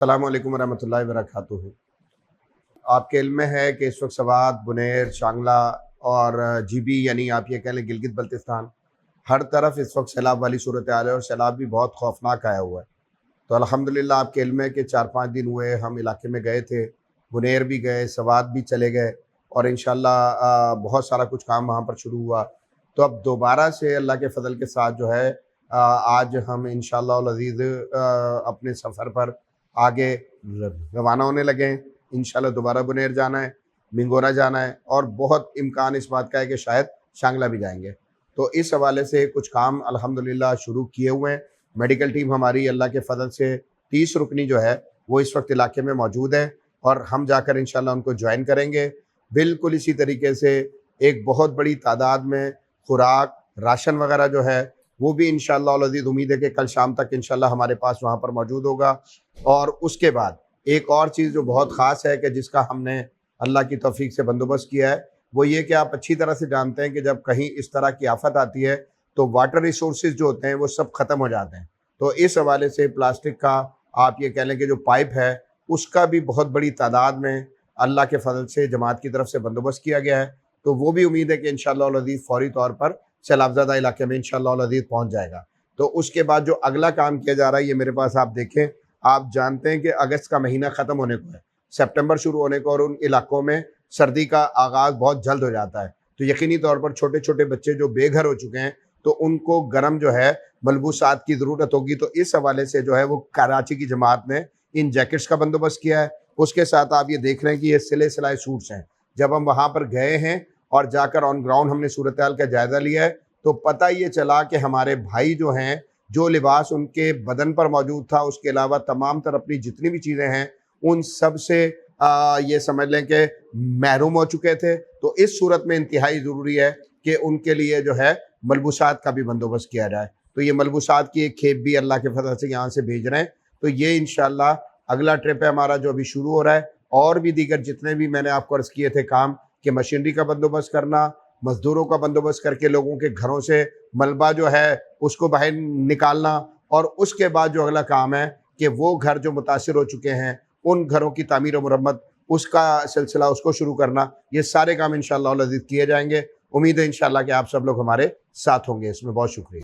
السلام علیکم ورحمۃ اللہ وبرکاتہ۔ آپ کے علم میں ہے کہ اس وقت سوات، بنیر، شانگلہ اور جی بی یعنی آپ یہ کہہ لیں گلگت بلتستان، ہر طرف اس وقت سیلاب والی صورتحال ہے اور سیلاب بھی بہت خوفناک آیا ہوا ہے۔ تو الحمدللہ آپ کے علم ہے کہ 4-5 دن ہوئے ہم علاقے میں گئے تھے، بنیر بھی گئے، سوات بھی چلے گئے اور انشاءاللہ بہت سارا کچھ کام وہاں پر شروع ہوا۔ تو اب دوبارہ سے اللہ کے فضل کے ساتھ جو ہے آج ہم انشاءاللہ العزیز اپنے سفر پر آگے روانہ ہونے لگے ہیں۔ انشاءاللہ دوبارہ بنیر جانا ہے، منگورا جانا ہے اور بہت امکان اس بات کا ہے کہ شاید شانگلہ بھی جائیں گے۔ تو اس حوالے سے کچھ کام الحمدللہ شروع کیے ہوئے ہیں۔ میڈیکل ٹیم ہماری اللہ کے فضل سے 30 رکنی جو ہے وہ اس وقت علاقے میں موجود ہے اور ہم جا کر انشاءاللہ ان کو جوائن کریں گے۔ بالکل اسی طریقے سے ایک بہت بڑی تعداد میں خوراک، راشن وغیرہ جو ہے وہ بھی انشاءاللہ العزیز امید ہے کہ کل شام تک انشاءاللہ ہمارے پاس وہاں پر موجود ہوگا۔ اور اس کے بعد ایک اور چیز جو بہت خاص ہے کہ جس کا ہم نے اللہ کی توفیق سے بندوبست کیا ہے وہ یہ کہ آپ اچھی طرح سے جانتے ہیں کہ جب کہیں اس طرح کی آفت آتی ہے تو واٹر ریسورسز جو ہوتے ہیں وہ سب ختم ہو جاتے ہیں۔ تو اس حوالے سے پلاسٹک کا آپ یہ کہہ لیں کہ جو پائپ ہے اس کا بھی بہت بڑی تعداد میں اللہ کے فضل سے جماعت کی طرف سے بندوبست کیا گیا ہے۔ تو وہ بھی امید ہے کہ انشاءاللہ العزیز فوری طور پر سیلاب زدہ علاقے میں انشاءاللہ العزیز پہنچ جائے گا۔ تو اس کے بعد جو اگلا کام کیا جا رہا ہے یہ میرے پاس آپ دیکھیں، آپ جانتے ہیں کہ اگست کا مہینہ ختم ہونے کو ہے، سپٹمبر شروع ہونے کو اور ان علاقوں میں سردی کا آغاز بہت جلد ہو جاتا ہے۔ تو یقینی طور پر چھوٹے چھوٹے بچے جو بے گھر ہو چکے ہیں تو ان کو گرم جو ہے ملبوسات کی ضرورت ہوگی۔ تو اس حوالے سے جو ہے وہ کراچی کی جماعت نے ان جیکٹس کا بندوبست کیا ہے۔ اس کے ساتھ آپ یہ دیکھ رہے ہیں کہ یہ سلے سلائے سوٹس ہیں۔ جب ہم وہاں پر گئے ہیں اور جا کر آن گراؤنڈ ہم نے صورتحال کا جائزہ لیا ہے تو پتہ یہ چلا کہ ہمارے بھائی جو ہیں جو لباس ان کے بدن پر موجود تھا اس کے علاوہ تمام تر اپنی جتنی بھی چیزیں ہیں ان سب سے یہ سمجھ لیں کہ محروم ہو چکے تھے۔ تو اس صورت میں انتہائی ضروری ہے کہ ان کے لیے جو ہے ملبوسات کا بھی بندوبست کیا جائے۔ تو یہ ملبوسات کی ایک کھیپ بھی اللہ کے فضل سے یہاں سے بھیج رہے ہیں۔ تو یہ انشاءاللہ اگلا ٹرپ ہے ہمارا جو ابھی شروع ہو رہا ہے۔ اور بھی دیگر جتنے بھی میں نے آپ کو عرض کیے تھے کام کہ مشینری کا بندوبست کرنا، مزدوروں کا بندوبست کر کے لوگوں کے گھروں سے ملبہ جو ہے اس کو باہر نکالنا، اور اس کے بعد جو اگلا کام ہے کہ وہ گھر جو متاثر ہو چکے ہیں ان گھروں کی تعمیر و مرمت اس کا سلسلہ اس کو شروع کرنا، یہ سارے کام انشاءاللہ العزیز کیے جائیں گے۔ امید ہے انشاءاللہ کہ آپ سب لوگ ہمارے ساتھ ہوں گے۔ اس میں بہت شکریہ۔